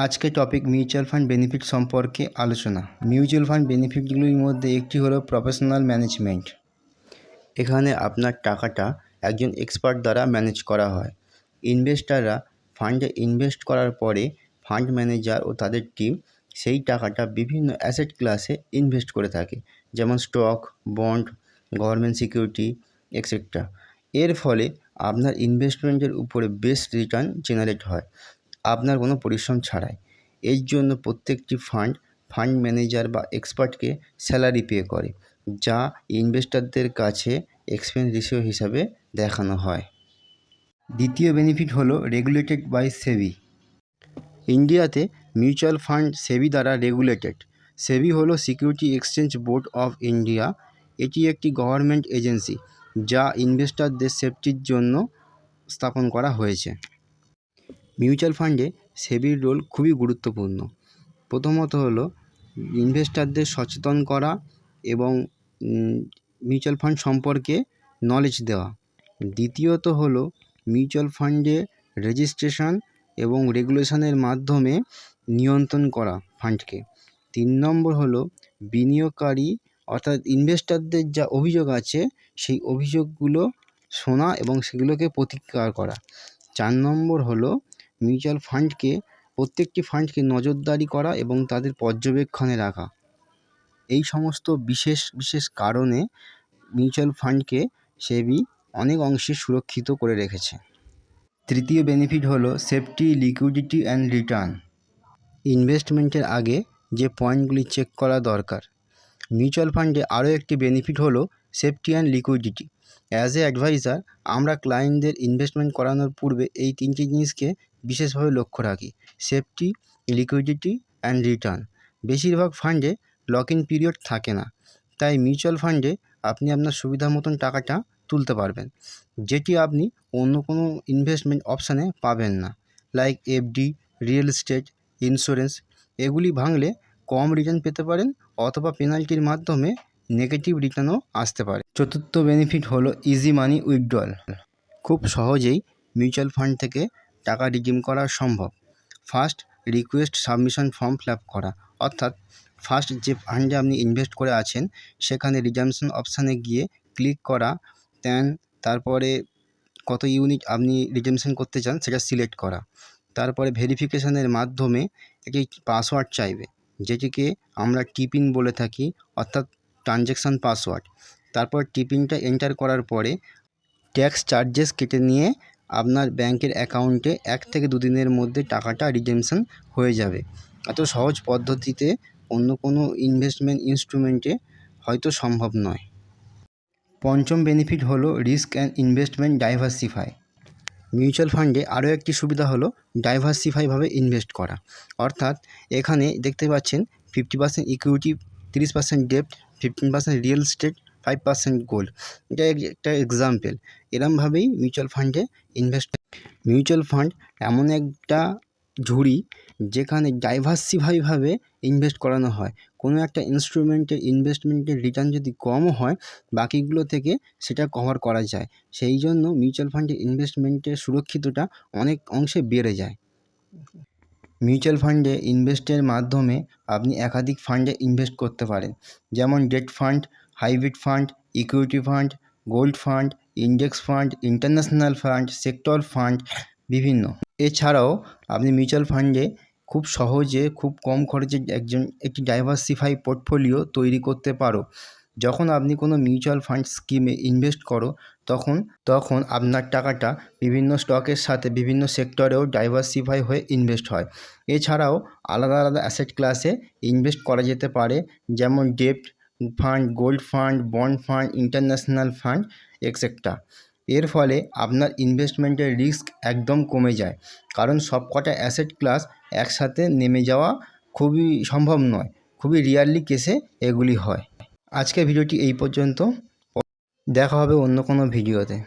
আজকে topic mutual fund benefit সম্পর্কে আলোচনা। মিউচুয়াল ফান্ড বেনিফিটগুলির মধ্যে একটি হলো প্রফেশনাল ম্যানেজমেন্ট। এখানে আপনার টাকাটা একজন এক্সপার্ট দ্বারা ম্যানেজ করা হয়। ইনভেস্টাররা ফান্ডে ইনভেস্ট করার পরে ফান্ড ম্যানেজার ও তাদের টিম সেই টাকাটা বিভিন্ন অ্যাসেট ক্লাসে ইনভেস্ট করে থাকে, যেমন stock, bond, government security etcetera. এর ফলে আপনার ইনভেস্টমেন্টের উপরে বেস্ট রিটার্ন জেনারেট হয় আপনার কোনো পরিশ্রম ছাড়াই। এর জন্য প্রত্যেকটি ফান্ড ম্যানেজার বা এক্সপার্টকে স্যালারি পে করে, যা ইনভেস্টরদের কাছে এক্সপেন্স রেশিও হিসাবে দেখানো হয়। দ্বিতীয় বেনিফিট হলো রেগুলেটেড বাই সেবি। ইন্ডিয়াতে মিউচুয়াল ফান্ড সেবি দ্বারা রেগুলেটেড। সেবি হলো security exchange board of India. এটি একটি গভর্নমেন্ট এজেন্সি যা ইনভেস্টরদের সেফটির জন্য স্থাপন করা হয়েছে। মিউচুয়াল ফান্ডে সেবির রোল খুবই গুরুত্বপূর্ণ। প্রথমত হলো ইনভেস্টরদের সচেতন করা এবং মিউচুয়াল ফান্ড সম্পর্কে নলেজ দেওয়া। দ্বিতীয়ত হলো মিউচুয়াল ফান্ডে রেজিস্ট্রেশন এবং রেগুলেশনের মাধ্যমে নিয়ন্ত্রণ করা ফান্ডকে। 3 নম্বর হলো বিনিয়োগকারী অর্থাৎ ইনভেস্টরদের যা অভিযোগ আছে সেই অভিযোগগুলো শোনা এবং সেগুলোকে প্রতিকার করা। 4 নম্বর হলো প্রত্যেকটি ফান্ডকে নজরদারি করা এবং তাদের পর্যবেক্ষণে রাখা। এই সমস্ত বিশেষ কারণে মিউচুয়াল ফান্ডকে সেবি অনেক অংশে সুরক্ষিত করে রেখেছে। তৃতীয় বেনিফিট হলো সেফটি, লিকুইডিটি অ্যান্ড রিটার্ন। ইনভেস্টমেন্টের আগে যে পয়েন্টগুলি চেক করা দরকার। মিউচুয়াল ফান্ডে আরও একটি বেনিফিট হলো safety and liquidity. As a adviser আমরা ক্লায়েন্টদের ইনভেস্টমেন্ট করানোর পূর্বে এই 3টি জিনিসকে বিশেষভাবে লক্ষ্য রাখি: সেফটি, লিকুইডিটি অ্যান্ড রিটার্ন। বেশিরভাগ ফান্ডে লক ইন পিরিয়ড থাকে না, তাই মিউচুয়াল ফান্ডে আপনি আপনার সুবিধা মতন টাকাটা তুলতে পারবেন, যেটি আপনি অন্য কোনো ইনভেস্টমেন্ট অপশানে পাবেন না, like FD, real estate, insurance. এগুলি ভাঙলে কম রিটার্ন পেতে পারেন অথবা পেনাল্টির মাধ্যমে নেগেটিভ রিটার্নও আসতে পারে। চতুর্থ বেনিফিট হলো ইজি মানি উইথড্রল। খুব সহজেই মিউচুয়াল ফান্ড থেকে টাকা রিডিম করা সম্ভব। First, request submission form fill up করা, অর্থাৎ ফার্স্ট যে ফান্ডে আপনি ইনভেস্ট করে আছেন সেখানে রিডামশন অপশানে গিয়ে ক্লিক করা, তারপরে কত ইউনিট আপনি রিডেমশন করতে চান সেটা সিলেক্ট করা। তারপরে ভেরিফিকেশনের মাধ্যমে একটি পাসওয়ার্ড চাইবে, যেটিকে আমরা টিপিন বলে থাকি, অর্থাৎ ট্রানজ্যাকশান পাসওয়ার্ড। তারপর টিপিনটা এন্টার করার পরে ট্যাক্স চার্জেস কেটে নিয়ে আপনার ব্যাংকের অ্যাকাউন্টে 1 থেকে 2 দিনের মধ্যে টাকাটা রিডেমশন হয়ে যাবে। এত সহজ পদ্ধতিতে অন্য কোনো ইনভেস্টমেন্ট ইনস্ট্রুমেন্টে হয়তো সম্ভব নয়। পঞ্চম বেনিফিট হলো risk and investment diversify. Mutual ফান্ডে আরও একটি সুবিধা হলো ডাইভার্সিফাইভাবে ইনভেস্ট করা, অর্থাৎ এখানে দেখতে পাচ্ছেন 50% ইকুইটি, 30% ডেপ্ট, 15% রিয়েল এস্টেট, 5% গোল্ড। এটা একটা এক্সাম্পল। এরমভাবেই মিউচুয়াল ফান্ড এমন একটা ঝুড়ি যেখানে ডাইভার্সিফাইভাবে ইনভেস্ট করানো হয়। কোনো একটা ইনভেস্টমেন্টের রিটার্ন যদি কমও হয়, বাকিগুলো থেকে সেটা কভার করা যায়। সেই জন্য মিউচুয়াল ফান্ডে ইনভেস্টমেন্টের সুরক্ষিতটা অনেক অংশে বেড়ে যায়। মিউচুয়াল ফান্ডে ইনভেস্টের মাধ্যমে আপনি একাধিক ফান্ডে ইনভেস্ট করতে পারেন, যেমন date fund, hybrid fund, equity fund, gold fund, index fund, international fund, sector fund বিভিন্ন। এছাড়াও আপনি মিউচুয়াল ফান্ডে খুব সহজে খুব কম খরচে একটি ডাইভার্সিফাই পোর্টফোলিও তৈরি করতে পারো। যখন আপনি কোনো মিউচুয়াল ফান্ড স্কিমে ইনভেস্ট করো তখন আপনার টাকাটা বিভিন্ন স্টকের সাথে বিভিন্ন সেক্টরেও ডাইভার্সিফাই হয়ে ইনভেস্ট হয়। এছাড়াও আলাদা অ্যাসেট ক্লাসে ইনভেস্ট করা যেতে পারে, যেমন ডেপ্ট fund, gold fund, bond fund, international fund etcetera. এর ফলে আপনার ইনভেস্টমেন্টের রিস্ক একদম কমে যায়, কারণ সবকটা অ্যাসেট ক্লাস একসাথে নেমে যাওয়া খুবই সম্ভব নয়, খুবই রিয়ারলি কেসে এগুলি হয়। আজকের ভিডিওটি এই পর্যন্ত, দেখা হবে অন্য কোনো ভিডিওতে।